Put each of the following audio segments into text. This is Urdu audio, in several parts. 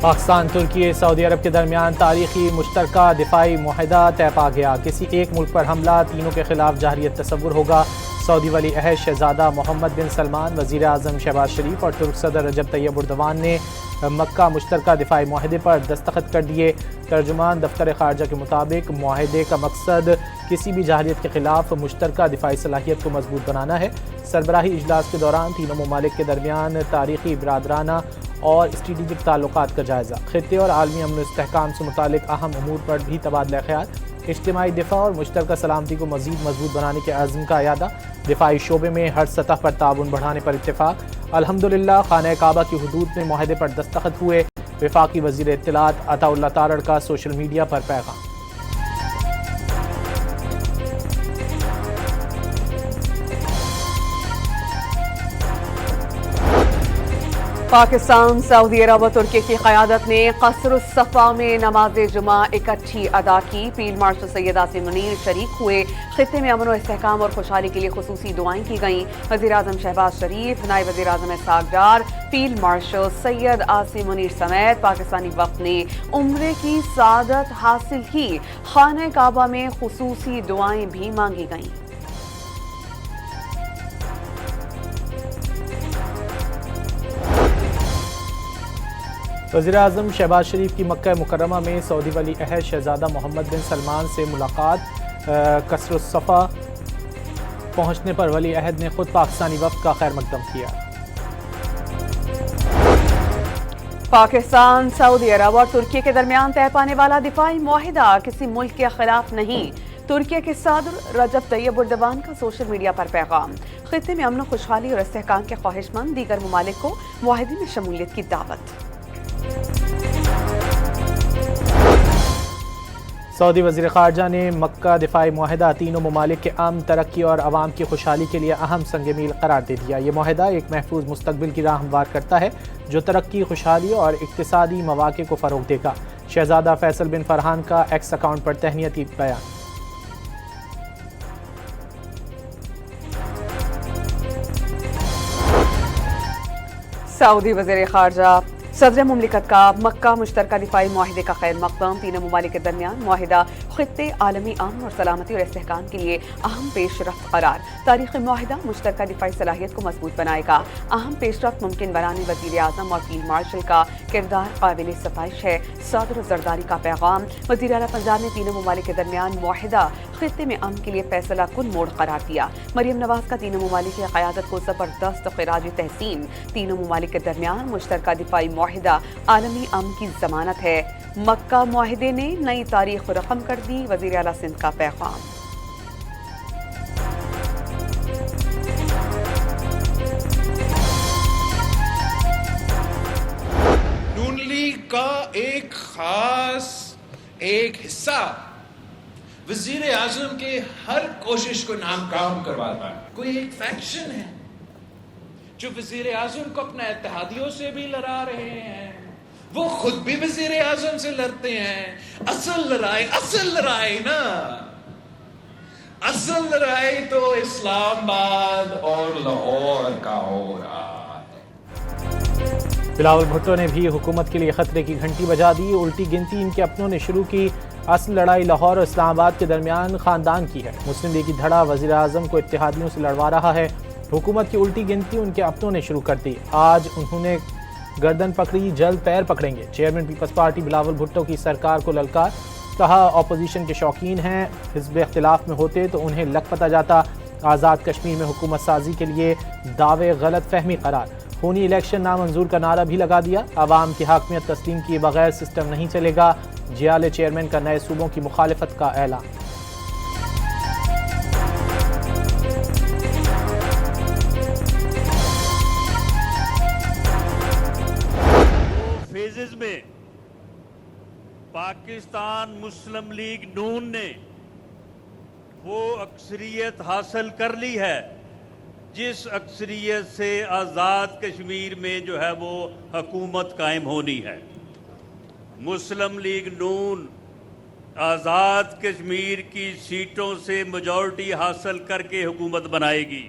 پاکستان ترکی سعودی عرب کے درمیان تاریخی مشترکہ دفاعی معاہدہ طے پا گیا۔ کسی ایک ملک پر حملہ تینوں کے خلاف جارحیت تصور ہوگا۔ سعودی ولی عہد شہزادہ محمد بن سلمان، وزیر اعظم شہباز شریف اور ترک صدر رجب طیب اردوان نے مکہ مشترکہ دفاعی معاہدے پر دستخط کر دیے۔ ترجمان دفتر خارجہ کے مطابق معاہدے کا مقصد کسی بھی جارحیت کے خلاف مشترکہ دفاعی صلاحیت کو مضبوط بنانا ہے۔ سربراہی اجلاس کے دوران تینوں ممالک کے درمیان تاریخی، برادرانہ اور اسٹریٹجک تعلقات کا جائزہ، خطے اور عالمی امن و استحکام سے متعلق اہم امور پر بھی تبادلہ خیال، اجتماعی دفاع اور مشترکہ سلامتی کو مزید مضبوط بنانے کے عزم کا اعادہ، دفاعی شعبے میں ہر سطح پر تعاون بڑھانے پر اتفاق۔ الحمدللہ خانہ کعبہ کی حدود میں معاہدے پر دستخط ہوئے۔ وفاقی وزیر اطلاعات عطا اللہ تارڑ کا سوشل میڈیا پر پیغام۔ پاکستان، سعودی عرب اور ترکی کی قیادت نے قصر الصفا میں نماز جمعہ اکٹھی ادا کی۔ فیلڈ مارشل سید عاصم منیر شریک ہوئے۔ خطے میں امن و استحکام اور خوشحالی کے لیے خصوصی دعائیں کی گئیں۔ وزیر اعظم شہباز شریف، نائب وزیر اعظم اسحاق ڈار، فیلڈ مارشل سید عاصم منیر سمیت پاکستانی وفد نے عمرے کی سعادت حاصل کی۔ خانہ کعبہ میں خصوصی دعائیں بھی مانگی گئیں۔ وزیر اعظم شہباز شریف کی مکہ مکرمہ میں سعودی ولی عہد شہزادہ محمد بن سلمان سے ملاقات۔ قصر الصفا پہنچنے پر ولی عہد نے خود پاکستانی وفد کا خیر مقدم کیا۔ پاکستان، سعودی عرب اور ترکی کے درمیان طے پانے والا دفاعی معاہدہ کسی ملک کے خلاف نہیں۔ ترکی کے صدر رجب طیب اردوان کا سوشل میڈیا پر پیغام۔ خطے میں امن و خوشحالی اور استحکام کے خواہش مند دیگر ممالک کو معاہدے میں شمولیت کی دعوت۔ سعودی وزیر خارجہ نے مکہ دفاعی معاہدہ تینوں ممالک کے امن، ترقی اور عوام کی خوشحالی کے لیے اہم سنگ میل قرار دے دیا۔ یہ معاہدہ ایک محفوظ مستقبل کی راہ ہموار کرتا ہے جو ترقی، خوشحالی اور اقتصادی مواقع کو فروغ دے گا۔ شہزادہ فیصل بن فرحان کا ایکس اکاؤنٹ پر تہنیتی بیان۔ سعودی وزیر خارجہ صدر مملکت کا مکہ مشترکہ دفاعی معاہدے کا خیر مقدم۔ تینوں ممالک کے درمیان معاہدہ خطے، عالمی امن اور سلامتی اور استحکام کے لیے اہم پیش رفت قرار۔ تاریخی معاہدہ مشترکہ دفاعی صلاحیت کو مضبوط بنائے گا۔ اہم پیش رفت ممکن بنانے وزیر اعظم اور فیلڈ مارشل کا کردار قابل ستائش ہے۔ صدر زرداری کا پیغام۔ وزیر اعلیٰ پنجاب نے تینوں ممالک کے درمیان معاہدہ خطے میں امن کے لیے فیصلہ کن موڑ قرار دیا۔ مریم نواز کا تینوں ممالک کی قیادت کو زبردست خراج تحسین۔ تینوں ممالک کے درمیان مشترکہ دفاعی معاہدہ عالمی امن کی ضمانت ہے۔ مکہ معاہدے نے نئی تاریخ رقم کر دی۔ وزیر اعلیٰ سندھ کا پیغام۔ نون لیگ کا ایک خاص حصہ وزیر اعظم کے ہر کوشش کو ناکام کرواتا ہے۔ کوئی ایک فیکشن ہے جو وزیر اعظم کو اپنے اتحادیوں سے بھی لڑا رہے ہیں، وہ خود بھی وزیر اعظم سے لڑتے ہیں۔ اصل لڑائی تو اسلام آباد اور لاہور کا ہو رہا ہے۔ بلاول بھٹو نے بھی حکومت کے لیے خطرے کی گھنٹی بجا دی۔ الٹی گنتی ان کے اپنوں نے شروع کی۔ اصل لڑائی لاہور اور اسلام آباد کے درمیان خاندان کی ہے۔ مسلم لیگ کی دھڑا وزیر اعظم کو اتحادیوں سے لڑوا رہا ہے۔ حکومت کی الٹی گنتی ان کے اپنوں نے شروع کر دی۔ آج انہوں نے گردن پکڑی، جلد پیر پکڑیں گے۔ چیئرمین پیپلز پارٹی بلاول بھٹو کی سرکار کو للکار۔ کہا اپوزیشن کے شوقین ہیں، حزب اختلاف میں ہوتے تو انہیں لگ پتہ جاتا۔ آزاد کشمیر میں حکومت سازی کے لیے دعوے غلط فہمی قرار۔ خونی الیکشن نامنظور کا نعرہ بھی لگا دیا۔ عوام کی حاکمیت تسلیم کیے بغیر سسٹم نہیں چلے گا۔ جیالے چیئرمین کا نئے صوبوں کی مخالفت کا اعلان۔ فیزز میں پاکستان مسلم لیگ نون نے وہ اکثریت حاصل کر لی ہے جس اکثریت سے آزاد کشمیر میں جو ہے وہ حکومت قائم ہونی ہے۔ مسلم لیگ نون آزاد کشمیر کی سیٹوں سے میجورٹی حاصل کر کے حکومت بنائے گی۔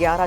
11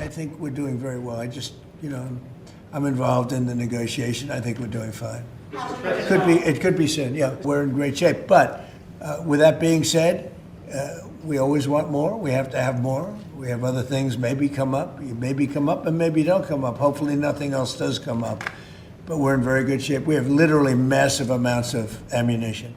I think we're doing very well. I'm involved in the negotiation. I think we're doing fine. It could be soon. Yeah, we're in great shape. But with that being said, we always want more. We have to have more. We have other things maybe come up. Maybe come up and maybe don't come up. Hopefully nothing else does come up. But we're in very good shape. We have literally massive amounts of ammunition.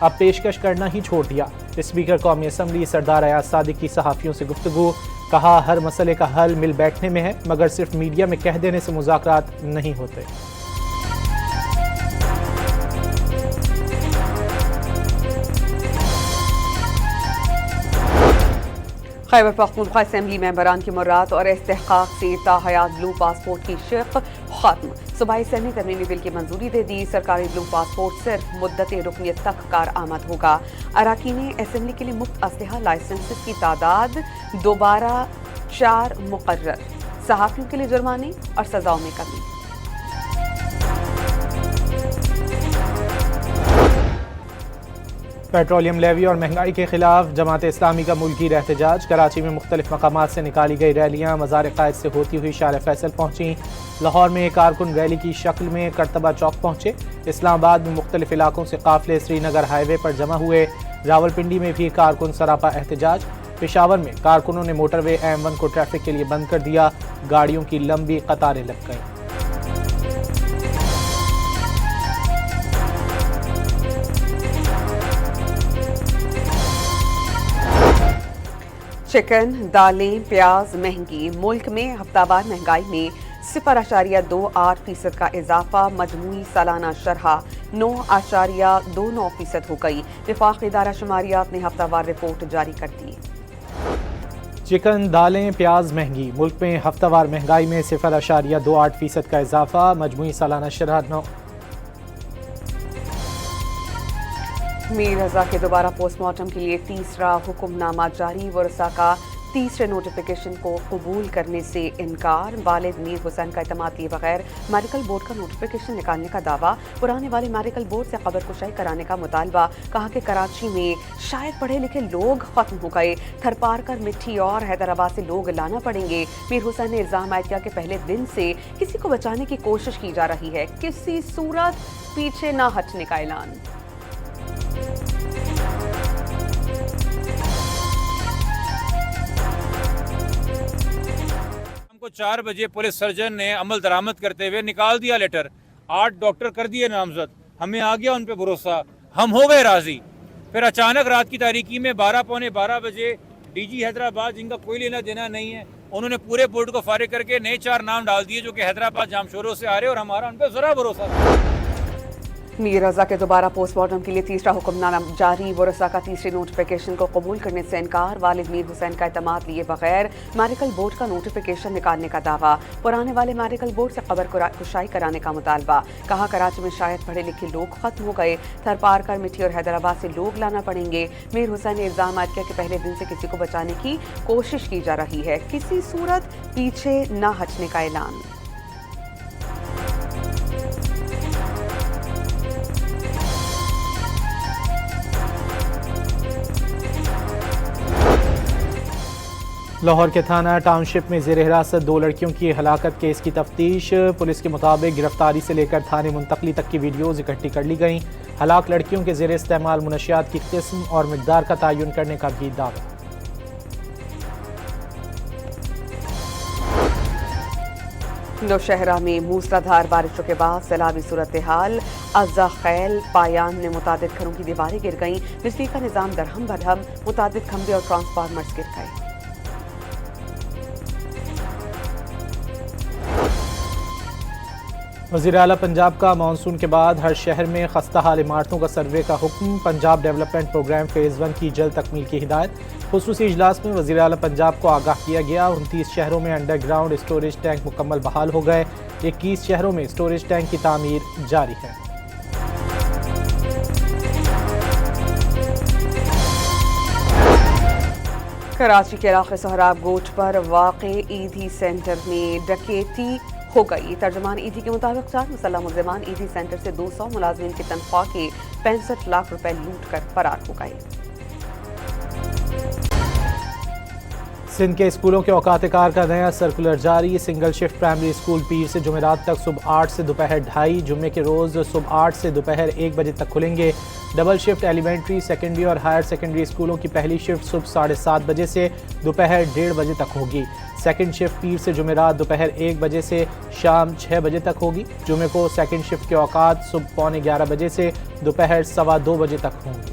اب پیشکش کرنا ہی چھوڑ دیا۔ اسپیکر قومی اسمبلی سردار ایاز صادق کی صحافیوں سے گفتگو، کہا ہر مسئلے کا حل مل بیٹھنے میں ہے، مگر صرف میڈیا میں کہہ دینے سے مذاکرات نہیں ہوتے۔ خیبر پختونخوا اسمبلی ممبران کی مراد اور استحقاق سے تاحیات بلو پاسپورٹ کی شق ختم، صوبائی اسمبلی ترمیمی بل کی منظوری دے دی، سرکاری بلو پاسپورٹ صرف مدت رکنیت تک کارآمد ہوگا۔ اراکین اسمبلی کے لیے مفت اسلحہ لائسنس کی تعداد دوبارہ 4 مقرر، صحافیوں کے لیے جرمانے اور سزاؤں میں کمی۔ پیٹرولیم لیوی اور مہنگائی کے خلاف جماعت اسلامی کا ملکی احتجاج، کراچی میں مختلف مقامات سے نکالی گئی ریلیاں مزار قائد سے ہوتی ہوئی شارع فیصل پہنچیں، لاہور میں کارکن ریلی کی شکل میں کرتبہ چوک پہنچے، اسلام آباد میں مختلف علاقوں سے قافلے سری نگر ہائی وے پر جمع ہوئے، راولپنڈی میں بھی کارکن سراپا احتجاج، پشاور میں کارکنوں نے موٹر وے M1 کو ٹریفک کے لیے بند کر دیا، گاڑیوں کی لمبی قطاریں لگ گئیں۔ چکن، دالیں، پیاز مہنگی، ملک میں ہفتہ وار مہنگائی میں 0.28% کا اضافہ، مجموعی سالانہ شرح 9.29% ہو گئی۔ وفاقی ادارہ شماریات نے ہفتہ وار رپورٹ جاری کر دی۔ چکن، دالیں، پیاز مہنگی، ملک میں ہفتہ وار مہنگائی میں 0.28% کا اضافہ، مجموعی سالانہ شرح 9۔ میر رضا کے دوبارہ پوسٹ مارٹم کے لیے تیسرا حکم نامہ جاری، ورثاء کا تیسرے نوٹیفیکیشن کو قبول کرنے سے انکار، والد میر حسین کا اعتماد لیے بغیر میڈیکل بورڈ کا نوٹیفیکیشن نکالنے کا دعویٰ، پرانے والے میڈیکل بورڈ سے قبر کشائی کرانے کا مطالبہ، کہا کہ کراچی میں شاید پڑھے لکھے لوگ ختم ہو گئے، تھر پار کر مٹھی اور حیدرآباد سے لوگ لانا پڑیں گے۔ میر حسین نے الزام عائد کیا کہ پہلے دن سے کسی کو بچانے کی کوشش کی جا رہی ہے، کسی صورت پیچھے نہ ہٹنے کا اعلان۔ کو 4 بجے پولیس سرجن نے عمل درآمد کرتے ہوئے نکال دیا لیٹر، 8 ڈاکٹر کر دیے نامزد، ہمیں آ گیا ان پہ بھروسہ، ہم ہو گئے راضی۔ پھر اچانک رات کی تاریکی میں 12 پونے 12 بجے ڈی جی حیدرآباد، جن کا کوئی لینا دینا نہیں ہے، انہوں نے پورے بورڈ کو فارغ کر کے نئے 4 نام ڈال دیے جو کہ حیدرآباد جامشوروں سے آ رہے اور ہمارا ان پہ ذرا بھروسہ تھا۔ میر رضا کے دوبارہ پوسٹ مارٹم کے لیے تیسرا حکم نامہ جاری، ورثاء کا تیسرے نوٹیفیکیشن کو قبول کرنے سے انکار، والد میر حسین کا اعتماد لیے بغیر میڈیکل بورڈ کا نوٹیفیکیشن نکالنے کا دعویٰ، پرانے والے میڈیکل بورڈ سے قبر کشائی کرانے کا مطالبہ، کہا کراچی میں شاید پڑھے لکھے لوگ ختم ہو گئے، تھر پار کر مٹھی اور حیدرآباد سے لوگ لانا پڑیں گے۔ میر حسین نے الزام عائد کیا کہ پہلے دن سے کسی کو بچانے کی کوشش کی جا رہی ہے، کسی صورت پیچھے نہ ہٹنے کا اعلان۔ لاہور کے تھانہ ٹاؤن شپ میں زیر حراست 2 لڑکیوں کی ہلاکت کیس کی تفتیش، پولیس کے مطابق گرفتاری سے لے کر تھانے منتقلی تک کی ویڈیوز اکٹھی کر لی گئیں، ہلاک لڑکیوں کے زیر استعمال منشیات کی قسم اور مقدار کا تعین کرنے کا بھی دعویٰ۔ نوشہرہ میں موسلادھار بارشوں کے بعد سیلابی صورتحال، اعضا خیل پایان میں متعدد گھروں کی دیواریں گر گئیں، بجلی کا نظام درہم برہم، متعدد کھمبے اور ٹرانسفارمرز گر گئے۔ وزیر اعلیٰ پنجاب کا مانسون کے بعد ہر شہر میں خستہ حال عمارتوں کا سروے کا حکم، پنجاب ڈیولپمنٹ پروگرام فیز 1 کی جلد تکمیل کی ہدایت، خصوصی اجلاس میں وزیر اعلیٰ پنجاب کو آگاہ کیا گیا، 29 شہروں میں انڈر گراؤنڈ اسٹوریج ٹینک مکمل بحال ہو گئے، 21 شہروں میں اسٹوریج ٹینک کی تعمیر جاری ہے۔ کراچی کے علاقے سہراب گوٹ پر واقع ایدھی سینٹر میں ڈکیتی ہو گئی، ترجمان ایدھی کے مطابق 4 مسلح ملزمان ایدھی سینٹر سے 200 ملازمین کی تنخواہ کے 65 لاکھ روپے لوٹ کر فرار ہو گئے۔ سندھ کے اسکولوں کے اوقات کار کا نیا سرکولر جاری. سنگل شفٹ پرائمری اسکول پیر سے جمعرات تک صبح 8 سے دوپہر 2:30. جمعے کے روز صبح 8 سے دوپہر 1 بجے تک کھلیں گے. ڈبل شفٹ ایلیمنٹری، سیکنڈری اور ہائر سیکنڈری اسکولوں کی پہلی شفٹ صبح 7:30 بجے سے دوپہر 1:30 بجے تک ہوگی. سیکنڈ شفٹ پیر سے جمعرات دوپہر 1 بجے سے شام 6 بجے تک ہوگی. جمعے کو سیکنڈ شفٹ کے اوقات صبح 11:15 بجے سے دوپہر 2:15 بجے تک ہوں گے.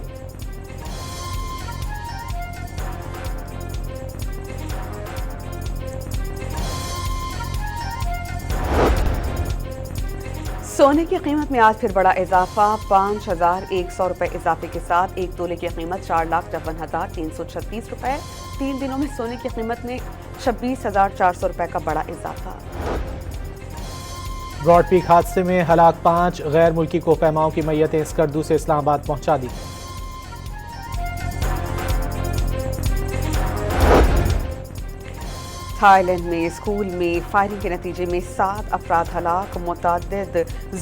سونے کی قیمت میں آج پھر بڑا اضافہ. 5,100 روپے اضافے کے ساتھ ایک تولے کی قیمت 4,53,336 روپے. 3 دنوں میں سونے کی قیمت میں 26,400 روپے کا بڑا اضافہ. براڈ پیک حادثے میں ہلاک 5 غیر ملکی کوہ کی میتیں اسکردو سے اسلام آباد پہنچا دی. تھائی لینڈ میں اسکول میں فائرنگ کے نتیجے میں 7 افراد ہلاک، متعدد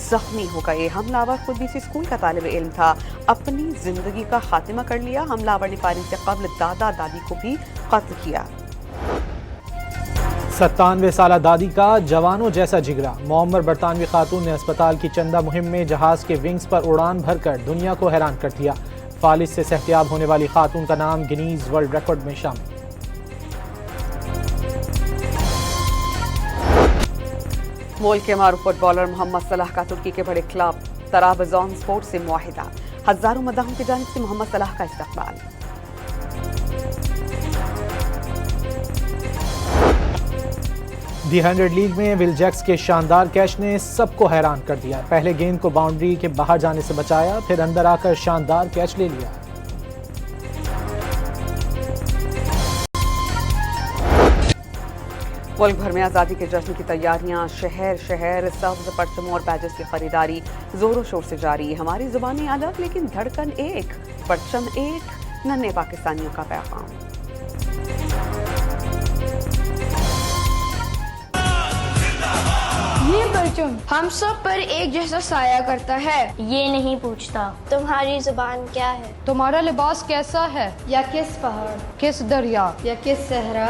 زخمی ہو گئے. حملہ آور خود بھی اسی اسکول کا طالب علم تھا. اپنی زندگی کا خاتمہ کر لیا. حملہ آور نے فائرنگ سے قبل دادا دادی کو بھی قتل کیا. 97 سالہ دادی کا جوانوں جیسا جگرا. معمر برطانوی خاتون نے اسپتال کی چندہ مہم میں جہاز کے ونگز پر اڑان بھر کر دنیا کو حیران کر دیا. فالج سے صحتیاب ہونے والی خاتون کا نام گنیز ورلڈ ریکارڈ میں شامل. ملک کے معروف فٹ بالر محمد صلاح کا ترکی کے بڑے کلب طرابزون اسپورٹ سے معاہدہ. ہزاروں مداحوں کی جانب سے محمد صلاح کا استقبال. دی 100 لیگ میں ول جیکس کے شاندار کیچ نے سب کو حیران کر دیا. پہلے گیند کو باؤنڈری کے باہر جانے سے بچایا، پھر اندر آ کر شاندار کیچ لے لیا. ملک بھر میں آزادی کے جشن کی تیاریاں. شہر شہر سبز پرچموں اور بیجز کی خریداری زور و شور سے جاری. ہماری زبانیں الگ لیکن دھڑکن ایک، پرچم ایک، ننھے پاکستانیوں کا پیغام. یہ پرچم ہم سب پر ایک جیسا سایہ کرتا ہے. یہ نہیں پوچھتا تمہاری زبان کیا ہے، تمہارا لباس کیسا ہے، یا کس پہاڑ، کس دریا، یا کس صحرا.